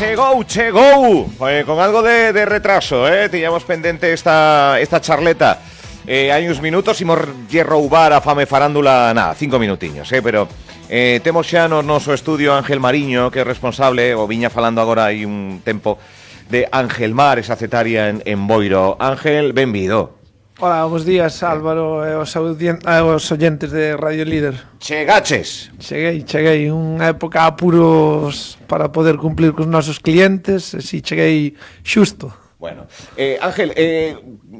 Chegou, con algo de retraso, teníamos pendente esta charleta hai uns minutos, imos roubar a Fame Farándula, 5 minutiños, pero temos xa no noso estudio Ángel Mariño, que é responsable, o viña falando agora hai un tempo, de Angelmar, esa cetaria en Boiro. Ángel, benvido. Hola, bons días, Álvaro e os oyentes de Radio Líder. Chegaches. Cheguei, unha época a apuros para poder cumplir cos nosos clientes, e si cheguei xusto. Bueno, Ángel,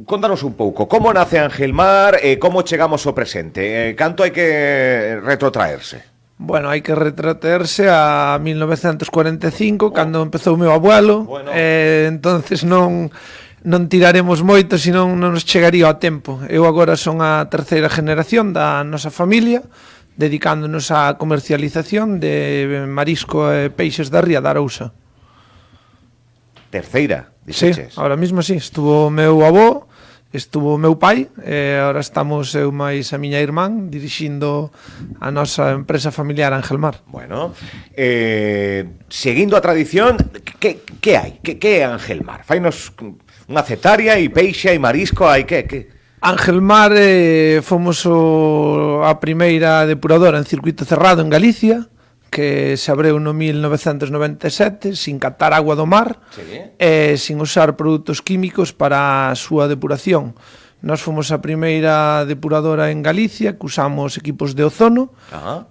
contanos un pouco, como nace Angelmar e como chegamos ao presente? Canto hai que retrotraerse? Bueno, hai que retrotraerse a 1945, cando empezou o meu abuelo, entonces non tiraremos moito, senón non nos chegaría ao tempo. Eu agora son a terceira generación da nosa familia, dedicándonos á comercialización de marisco e peixes da ría da Arousa. Terceira, dixeches? Sí, ahora mismo sí, estuvo o meu avó, estuvo o meu pai, e agora estamos eu máis a miña irmán dirixindo a nosa empresa familiar Angelmar. Bueno, seguindo a tradición, que hai? Que é Angelmar? Fainos unha cetaria e peixe e marisco, hai que? Angelmar fomos a primeira depuradora en circuito cerrado en Galicia, que se abreu no 1997, sin captar agua do mar, e sin usar produtos químicos para a súa depuración. Nós fomos a primeira depuradora en Galicia que usamos equipos de ozono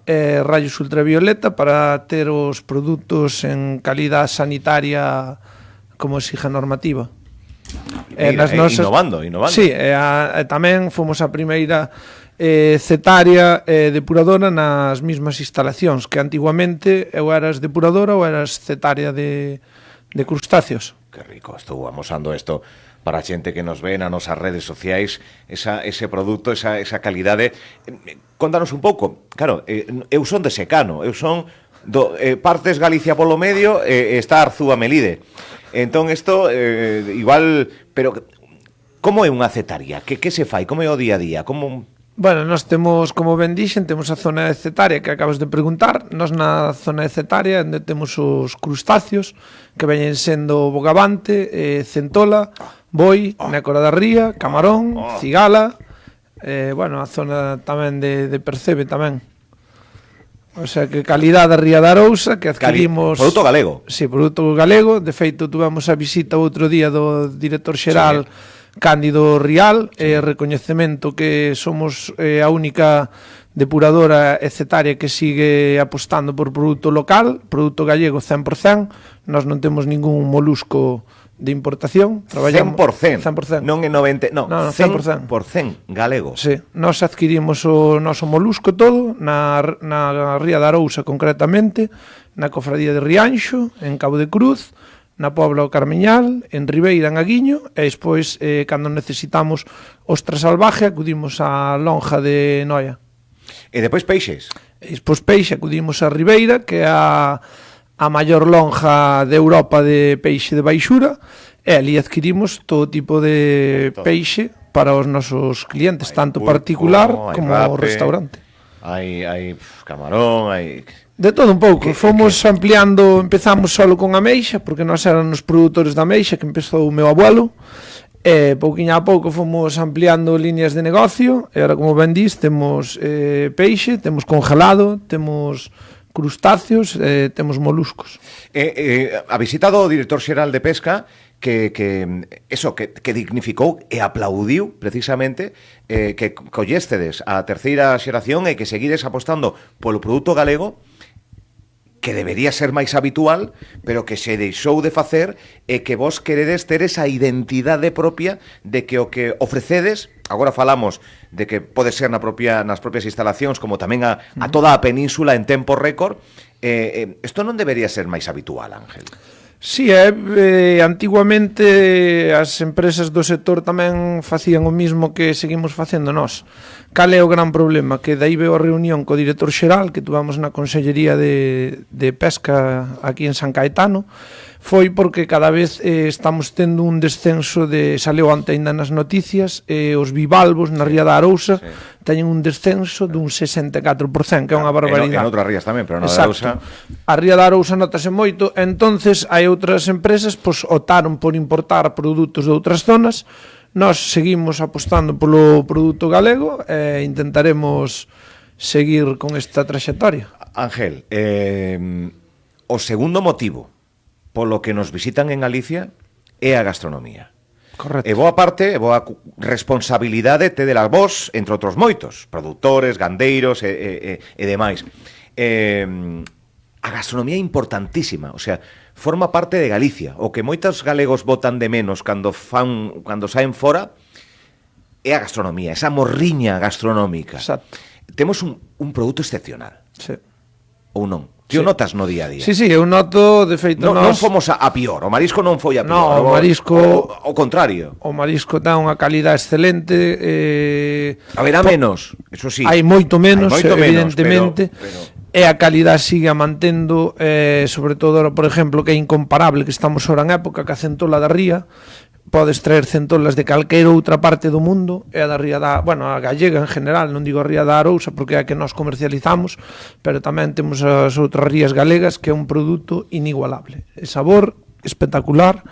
e rayos ultravioleta para ter os produtos en calidad sanitaria como exige a normativa. Innovando. Sí, tamén fomos a primeira cetaria depuradora nas mismas instalacións, que antiguamente eu eras depuradora ou eras cetaria de crustáceos. Que rico, estou amosando isto para a xente que nos ve nas nosas redes sociais, ese produto, esa calidade. Contanos un pouco, claro, eu son de Secano, eu son partes Galicia polo medio, está Arzúa Melide. Entón isto, igual, pero como é unha cetaria? Que se fai? Como é o día a día? Como... Bueno, nós temos, como ben dixen, temos a zona de cetaria que acabas de preguntar. Nós na zona de cetaria onde temos os crustáceos que veñen sendo bogavante, centola, boi, nécora da ría, camarón, cigala, bueno, a zona tamén de percebe tamén. O sea, que calidad da ría da Arousa que adquirimos... Produto galego. Sí, produto galego. De feito, tuvemos a visita outro día do director xeral Cándido Rial, recoñecemento que somos a única depuradora e cetaria que sigue apostando por produto local, produto gallego 100%. Nós non temos ningún molusco de importación. 100%? Non é 90%, no, 100% galego. Sí, nós adquirimos o noso molusco todo na ría da Arousa concretamente, na cofradía de Rianxo, en Cabo de Cruz, na Pobla do Carmeñal, en Ribeira, en Aguiño, e despois, cando necesitamos ostra salvaje, acudimos á lonja de Noia. E depois peixes? E despois peixe, acudimos a Ribeira, que é a maior lonja de Europa de peixe de baixura, e ali adquirimos todo tipo de peixe para os nosos clientes, tanto particular como restaurante. Hai camarón, hai... De todo un pouco, fomos ampliando, empezamos solo con ameixa, porque nós éramos os produtores da ameixa, que empezou o meu abuelo, e pouquinho a pouco fomos ampliando líneas de negocio, e agora, como ben dís, temos peixe, temos congelado, temos crustáceos, temos moluscos. A visita do director xeral de Pesca que dignificou e aplaudiu precisamente que collestedes a terceira xeración e que seguides apostando polo produto galego, que debería ser máis habitual, pero que se deixou de facer e que vos queredes ter esa identidade propia de que o que ofrecedes, agora falamos de que pode ser nas propias instalacións, como tamén a toda a península en tempo récord, isto non debería ser máis habitual, Ángel? Sí, antiguamente as empresas do sector tamén facían o mismo que seguimos facendo nós. Cal é o gran problema? Que dai veo a reunión co director xeral que tuvamos na Consellería de Pesca aquí en San Caetano, foi porque cada vez estamos tendo un descenso de, saleu ante ainda nas noticias, os bivalvos na ría da Arousa teñen un descenso dun 64%, que é unha barbaridade. En outras rías tamén, pero na da Arousa. A ría da Arousa notase moito, entonces hai outras empresas pois optaron por importar produtos de outras zonas. Nós seguimos apostando polo produto galego e intentaremos seguir con esta traxectoria. Ángel, o segundo motivo polo que nos visitan en Galicia é a gastronomía. Correcto. E boa parte, boa responsabilidade tedelas vós, entre outros moitos, produtores, gandeiros e demais. A gastronomía é importantísima, o sea, forma parte de Galicia. O que moitos galegos botan de menos cando saen fora é a gastronomía, esa morriña gastronómica. Exacto. Temos un produto excepcional. Sí. Ou non? Ti o notas no día a día? Sí, eu noto, de feito, non fomos a pior, o marisco non foi a pior. No, o marisco... O contrario. O marisco ten unha calidad excelente. Haberá menos, eso sí. Hai moito menos, evidentemente. Pero... E a calidad sigue a mantendo, sobre todo, por exemplo, que é incomparable, que estamos ahora en época, que a centola da ría, podes traer centolas de calquera outra parte do mundo, e a da ría da, bueno, a gallega en general, non digo a ría da Arousa porque é a que nós comercializamos, pero tamén temos as outras rías galegas, que é un produto inigualable. É sabor espectacular,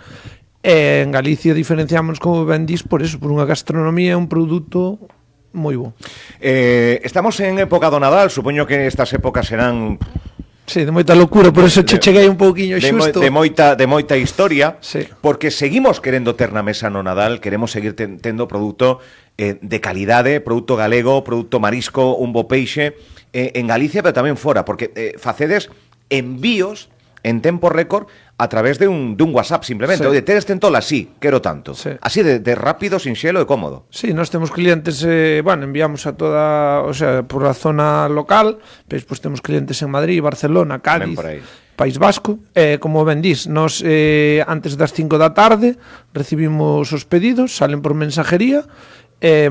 e en Galicia diferenciamos, como ben dís, por eso, por unha gastronomía, un produto moi bo. Estamos en época do Nadal, supoño que estas épocas serán... Sí, de moita locura, por eso cheguei un pouquiño xusto. De moita historia, sí. Porque seguimos querendo ter na mesa no Nadal, queremos seguir tendo produto de calidade, produto galego, produto marisco, un bo peixe, en Galicia, pero tamén fora, porque facedes envíos en tempo récord a través de un WhatsApp, simplemente. Sí. Oye, tedes tentola, sí, quero tanto. Sí. Así de rápido, sinxelo e cómodo. Sí, nós temos clientes, bueno, enviamos a toda, o sea, por a zona local, pues temos clientes en Madrid, Barcelona, Cádiz, País Vasco, como ben dís, nos antes das 5 da tarde recibimos os pedidos, salen por mensajería,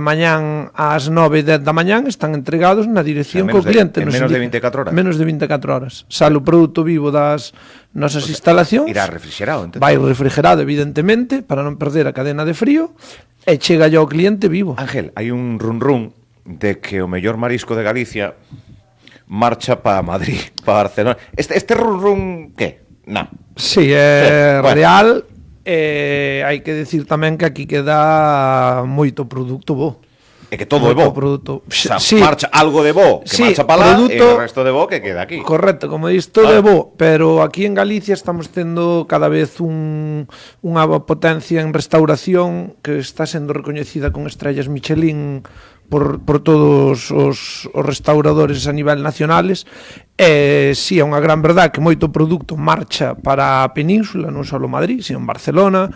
mañán ás 9 e 10 da mañán están entregados na dirección co cliente. En menos de 24 horas. Menos de 24 horas. Sale o produto vivo das nosas instalacións. Irá refrigerado, entón. Vai refrigerado, evidentemente, para non perder a cadena de frío, e chega yo ao cliente vivo. Ángel, hai un run de que o mellor marisco de Galicia marcha para Madrid, para Barcelona. Este run, que? Non. Sí, é real. Hai que decir tamén que aquí queda moito produto bo. É que todo é bo. Produto. O sea, sí. Marcha algo de bo, que sí, marcha para lá, produto, e o resto de bo que queda aquí. Correcto, como dis, todo é bo, pero aquí en Galicia estamos tendo cada vez unha potencia en restauración que está sendo recoñecida con estrellas Michelin por todos os restauradores a nivel nacionales. Si é unha gran verdade que moito produto marcha para a península, non só Madrid, sino en Barcelona,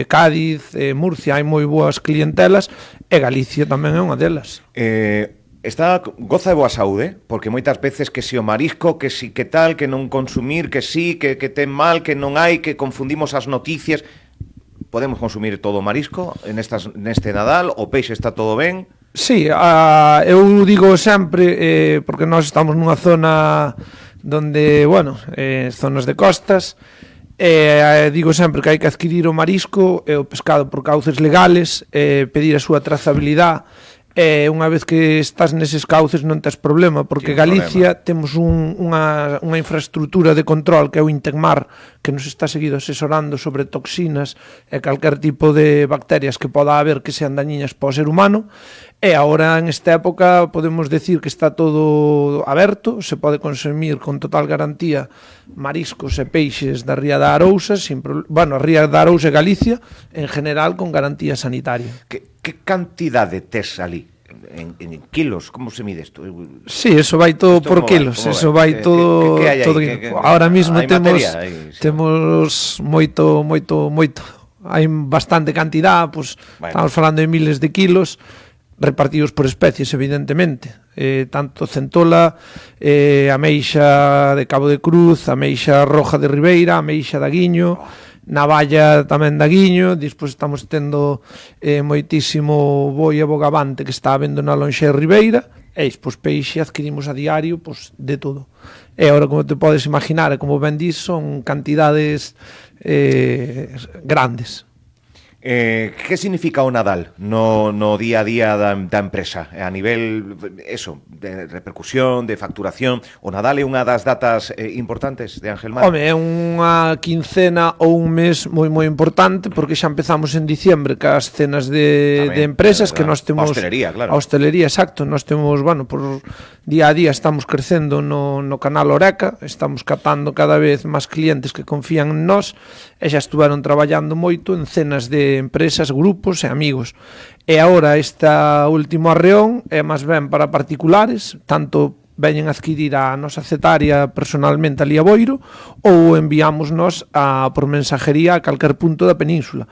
Cádiz, Murcia, hai moi boas clientelas, e Galicia tamén é unha delas. Goza de boa saúde, porque moitas veces que si o marisco, que si que tal, que non consumir, que si, que ten mal, que non hai, que confundimos as noticias. Podemos consumir todo o marisco neste Nadal, o peixe está todo ben? Sí, eu digo sempre, porque nós estamos nunha zona donde, bueno, zonas de costas, digo sempre que hai que adquirir o marisco e o pescado por cauces legales, pedir a súa trazabilidade, e unha vez que estás neses cauces non tes problema, porque Galicia temos unha infraestructura de control que é o Intecmar, que nos está seguido asesorando sobre toxinas e calquer tipo de bacterias que poda haber que sean dañiñas para o ser humano, e agora en esta época podemos decir que está todo aberto, se pode consumir con total garantía mariscos e peixes da ría da Arousa, a ría da Arousa e Galicia en general con garantía sanitaria. Que cantidade tes ali? En kilos, como se mide isto? Sí, eso vai todo por kilos, eso vai todo. Ahora mismo temos moito. Hai bastante cantidad, pues estamos falando de miles de kilos repartidos por especies, evidentemente. Tanto centola, ameixa de Cabo de Cruz, ameixa roja de Ribeira, ameixa da Guiño, navalla tamén da Guiño, despois estamos tendo moitísimo boi e bogavante que está vendo na Lonxe de Ribeira, e pois peixe adquirimos a diario, pois de todo. E agora, como te podes imaginar, e como ben dis, son cantidades grandes. Que significa o Nadal no día a día da empresa? A nivel, eso, de repercusión, de facturación, o Nadal é unha das datas importantes de Ángel Mar? Home, é unha quincena ou un mes moi importante, porque xa empezamos en diciembre cas cenas de empresas que nós temos... A hostelería, claro. A hostelería, exacto. Nós temos, bueno, por día a día estamos crecendo no canal Oreca, estamos captando cada vez máis clientes que confían en nós, e xa estuveron traballando moito en cenas de empresas, grupos e amigos. E agora esta último arreón é máis ben para particulares, tanto veñen a adquirir a nosa cetaria personalmente ali a Boiro, ou enviamos nós por mensajería a calquer punto da península.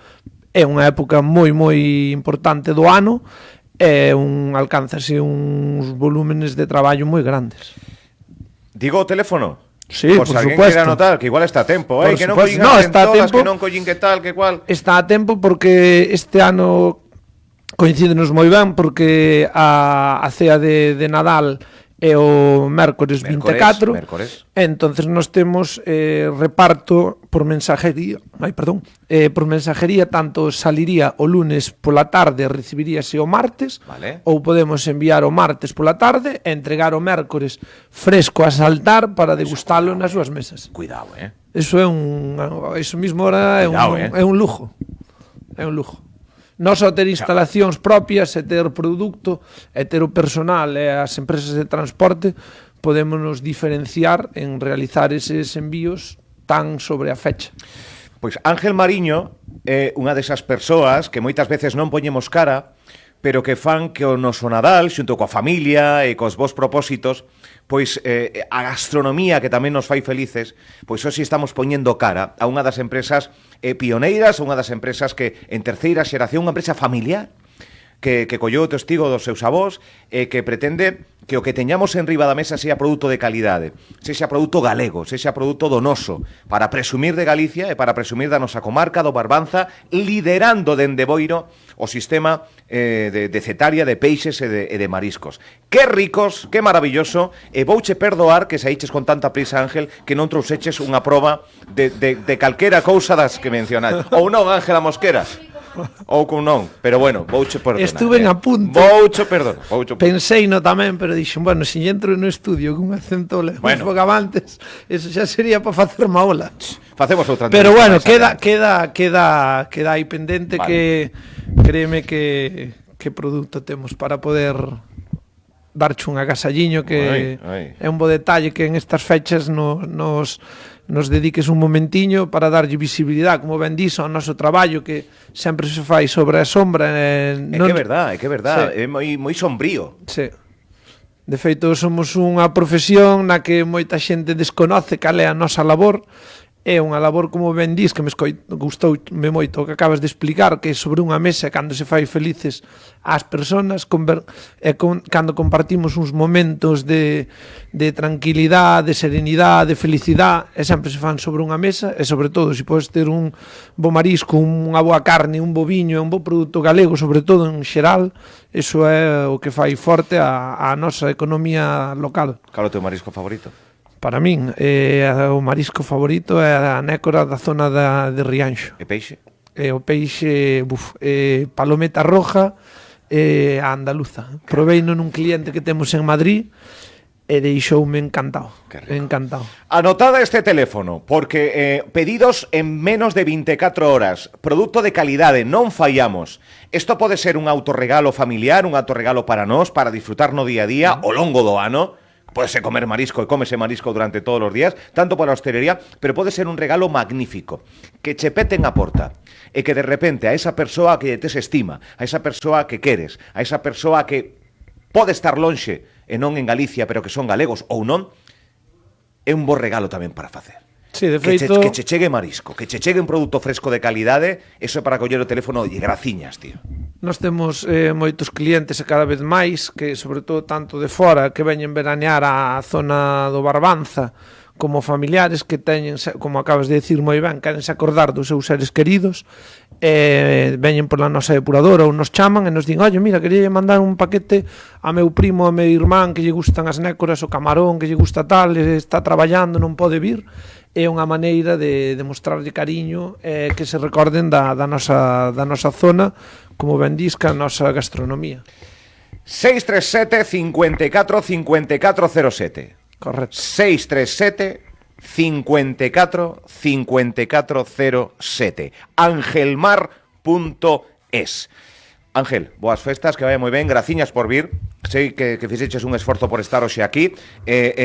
É unha época moi importante do ano, e alcánzase uns volúmenes de traballo moi grandes. Digo o teléfono? Sí, por por alguén supuesto. quera anotar, que igual está a tempo, que non collín no, as está a todas, tempo, que non collín que tal, que cual. Está a tempo porque este ano coincídenos moi ben, porque a cea de Nadal é o mércores 24, entonces nós temos reparto por mensajería, por mensajería, tanto saliría o lunes pola tarde, recibiríase o martes, ou podemos enviar o martes pola tarde e entregar o mércores fresco a saltar para degustalo nas súas mesas. Cuidado, Eso mismo ahora é un lujo. É un lujo. Non só ter instalacións propias e ter produto e ter o personal e as empresas de transporte, podemos nos diferenciar en realizar eses envíos tan sobre a fecha. Pois Ángel Mariño é unha desas persoas que moitas veces non poñemos cara, pero que fan que o noso Nadal, xunto coa familia e cos vos propósitos, pois a gastronomía que tamén nos fai felices, pois hoxe estamos poñendo cara a unha das empresas pioneiras, unha das empresas que en terceira xeración, unha empresa familiar, que collou o testigo dos seus avós, que pretende que o que teñamos en riba da mesa sea produto de calidade, sexa produto galego, sexa produto donoso, para presumir de Galicia e para presumir da nosa comarca do Barbanza, liderando dende Boiro o sistema de cetaria, de peixes e de mariscos. Que ricos, que maravilloso, e vouche perdoar que saíches con tanta prisa, Ángel, que non trouxeches unha proba de calquera cousa das que mencionaste. Ou non, Ángela Mosquera? Ou con non, pero bueno, vouche perdonar. Estuve a punto. Vouche perdonar. Pensei no tamén, pero dixen, bueno, se entro no estudio con un acento uns bogavantes, eso xa sería para facer má ola. Facemos outra. Pero bueno, queda aí pendente, que créeme que produto temos para poder darche un agasalliño, que é un bo detalle que en estas fechas nos dediques un momentiño para darlle visibilidade, como ben dís, ao noso traballo, que sempre se fai sobre a sombra. É que é verdade, sí. É moi sombrío. Sí. De feito, somos unha profesión na que moita xente desconoce cal é a nosa labor. É unha labor, como ben dís, que gustoume moito o que acabas de explicar, que sobre unha mesa, cando se fai felices ás persoas, cando compartimos uns momentos de tranquilidade, de serenidade, de felicidade, e sempre se fan sobre unha mesa, e sobre todo, se podes ter un bo marisco, unha boa carne, un bo viño, un bo produto galego, sobre todo en xeral, iso é o que fai forte a nosa economía local. Cal é o teu marisco favorito? Para min, o marisco favorito é a nécora da zona de Rianxo. E peixe? O peixe, palometa roja e a andaluza. Proveino nun cliente que temos en Madrid e deixoume encantado. Encantado. Anotada este teléfono, porque pedidos en menos de 24 horas, produto de calidade, non fallamos. Isto pode ser un autorregalo familiar, un autorregalo para nós, para disfrutar no día a día, ao longo do ano. Pode comer marisco e cómese marisco durante todos os días, tanto para a hostelería, pero pode ser un regalo magnífico, que che peten a porta, e que de repente a esa persoa que tes estima, a esa persoa que queres, a esa persoa que pode estar lonxe e non en Galicia, pero que son galegos ou non, é un bo regalo tamén para facer. Sí, de feito... Que che chegue marisco, que che chegue un produto fresco de calidade, eso é para coller o teléfono e graciñas, tío. Nós temos moitos clientes e cada vez máis, que sobre todo tanto de fora, que veñen veranear á zona do Barbanza, como familiares que teñen, como acabas de decir moi ben, querense acordar dos seus seres queridos, veñen pola nosa depuradora ou nos chaman e nos din, oye, mira, quería mandar un paquete a meu primo, a meu irmán, que lle gustan as nécoras, o camarón, que lle gusta tal, está traballando, non pode vir. É unha maneira de mostrarlle cariño, que se recorden da nosa zona, como ben dis, que a nosa gastronomía. 637 54 5407. Correcto. 637 54 5407. Angelmar.es. Ángel, boas festas, que vaya moi ben, graciñas por vir. Sei que fixeches un esforzo por estar hoxe aquí.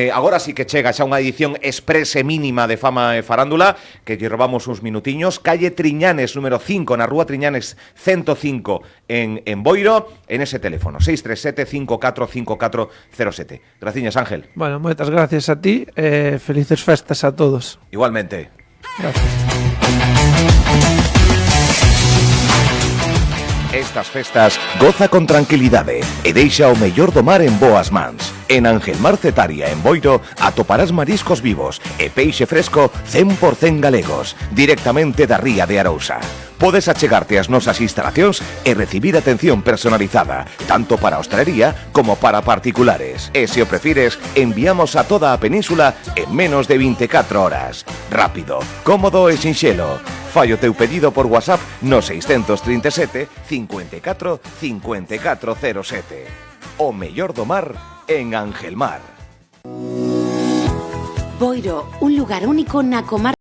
Agora sí que chega xa unha edición exprese mínima de Fama e Farándula, que lle robamos uns minutiños. Calle Triñanes, número 5, na rúa Triñanes 105 en Boiro, en ese teléfono, 637 54 5407. Graciñas, Ángel. Bueno, moitas gracias a ti, felices festas a todos. Igualmente. Gracias. Estas festas goza con tranquilidade e deixa o mellor do mar en boas mans. En Angelmar Cetaria, en Boiro, atoparás mariscos vivos e peixe fresco 100% galegos, directamente da ría de Arousa. Podes achegarte ás nosas instalacións e recibir atención personalizada, tanto para hostalería como para particulares. E se o prefires, enviamos a toda a península en menos de 24 horas. Rápido, cómodo e sinxelo. Fai o teu pedido por WhatsApp no 637 54 5407. O mellor do mar en Angelmar. Boiro, un lugar único na comarca.